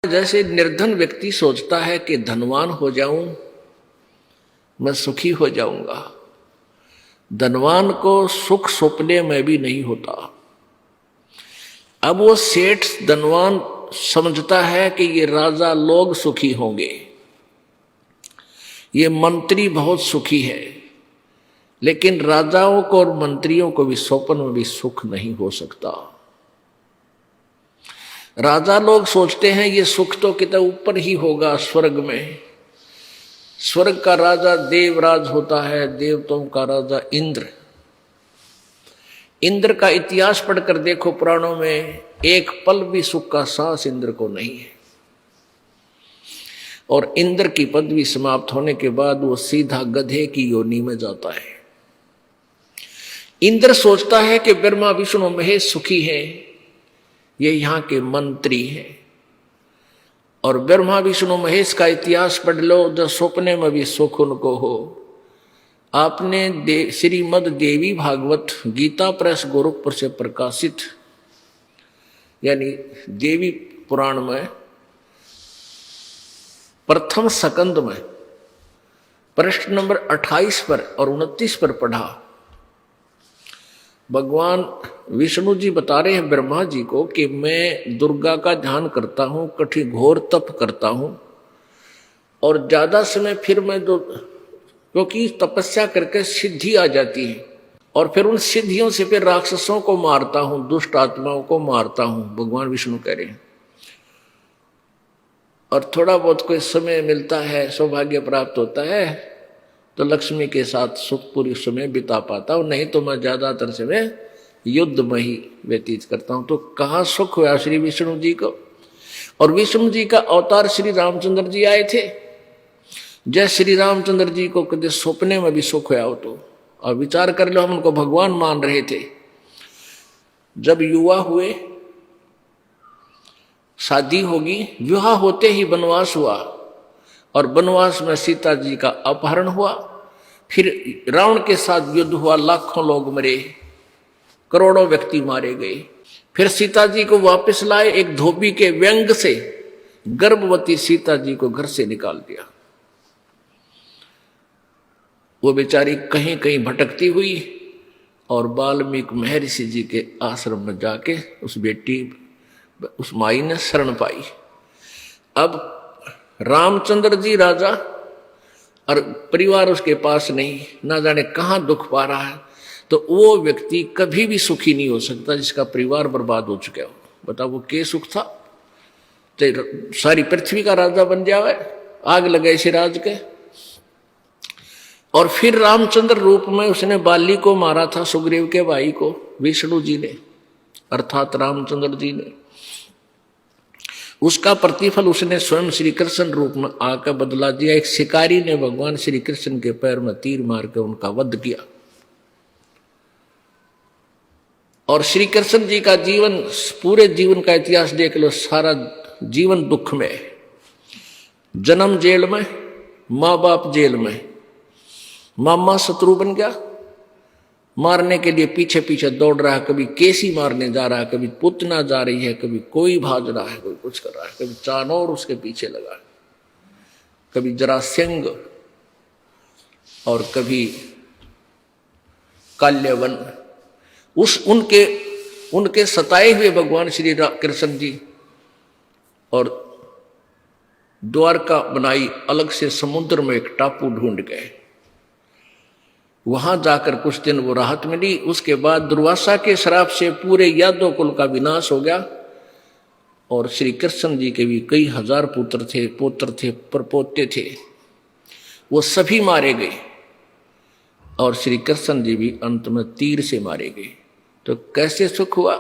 जैसे निर्धन व्यक्ति सोचता है कि धनवान हो जाऊं, मैं सुखी हो जाऊंगा। धनवान को सुख सपने में भी नहीं होता। अब वो सेठ धनवान समझता है कि ये राजा लोग सुखी होंगे, ये मंत्री बहुत सुखी है, लेकिन राजाओं को और मंत्रियों को भी स्वप्न में भी सुख नहीं हो सकता। राजा लोग सोचते हैं ये सुख तो कितना ऊपर ही होगा, स्वर्ग में। स्वर्ग का राजा देवराज होता है, देवताओं का राजा इंद्र। इंद्र का इतिहास पढ़कर देखो पुराणों में, एक पल भी सुख का सांस इंद्र को नहीं है। और इंद्र की पदवी समाप्त होने के बाद वो सीधा गधे की योनि में जाता है। इंद्र सोचता है कि ब्रह्मा विष्णु महेश सुखी हैं, ये यहाँ के मंत्री हैं। और ब्रह्मा विष्णु महेश का इतिहास पढ़ लो, जो सपने में भी सुख उनको हो। आपने श्रीमद देवी भागवत गीता प्रेस गोरखपुर से प्रकाशित यानी देवी पुराण में प्रथम स्कंद में प्रश्न नंबर 28 पर और 29 पर पढ़ा। भगवान विष्णु जी बता रहे हैं ब्रह्मा जी को कि मैं दुर्गा का ध्यान करता हूं, कठिन घोर तप करता हूं, और ज्यादा समय फिर मैं क्योंकि तपस्या करके सिद्धि आ जाती है, और फिर उन सिद्धियों से फिर राक्षसों को मारता हूं, दुष्ट आत्माओं को मारता हूं, भगवान विष्णु कह रहे हैं। और थोड़ा बहुत कोई समय मिलता है, सौभाग्य प्राप्त होता है, तो लक्ष्मी के साथ सुखपूरी समय बिता पाता हूं, नहीं तो मैं ज्यादातर समय युद्ध में ही व्यतीत करता हूं। तो कहाँ सुख हुआ श्री विष्णु जी को। और विष्णु जी का अवतार श्री रामचंद्र जी आए थे। जय श्री रामचंद्र जी को कभी सपने में भी सुख हुआ हो तो, और विचार कर लो, हम उनको भगवान मान रहे थे। जब युवा हुए, शादी होगी, विवाह होते ही वनवास हुआ, और वनवास में सीता जी का अपहरण हुआ। फिर रावण के साथ युद्ध हुआ, लाखों लोग मरे, करोड़ों व्यक्ति मारे गए। फिर सीता जी को वापस लाए, एक धोबी के व्यंग से गर्भवती सीता जी को घर से निकाल दिया। वो बेचारी कहीं कहीं भटकती हुई और वाल्मीकि महर्षि जी के आश्रम में जाके उस माई ने शरण पाई। अब रामचंद्र जी राजा और परिवार उसके पास नहीं, ना जाने कहाँ दुख पा रहा है, तो वो व्यक्ति कभी भी सुखी नहीं हो सकता जिसका परिवार बर्बाद हो चुका हो। बताओ वो क्या सुख था। तो सारी पृथ्वी का राजा बन जावे, आग लगे इसे राज के। और फिर रामचंद्र रूप में उसने बाली को मारा था, सुग्रीव के भाई को, विष्णु जी ने अर्थात रामचंद्र जी ने। उसका प्रतिफल उसने स्वयं श्री कृष्ण रूप में आकर बदला दिया। एक शिकारी ने भगवान श्री कृष्ण के पैर में तीर मार के उनका वध किया। और श्री कृष्ण जी का जीवन, पूरे जीवन का इतिहास देख लो, सारा जीवन दुख में, जन्म जेल में, माँ बाप जेल में, मामा शत्रु बन गया, मारने के लिए पीछे पीछे दौड़ रहा है, कभी केसी मारने जा रहा है, कभी पुतना जा रही है, कभी कोई भाग रहा है, कोई कुछ कर रहा है, कभी चाणोर उसके पीछे लगा है, कभी जरासंध और कभी काल्यवन। उनके सताए हुए भगवान श्री कृष्ण जी और द्वारका बनाई, अलग से समुद्र में एक टापू ढूंढ गए। वहां जाकर कुछ दिन वो राहत मिली। उसके बाद दुर्वासा के श्राप से पूरे यादव कुल का विनाश हो गया। और श्री कृष्ण जी के भी कई हजार पुत्र थे, पौत्र थे, परपोते थे, वो सभी मारे गए। और श्री कृष्ण जी भी अंत में तीर से मारे गए। तो कैसे सुख हुआ।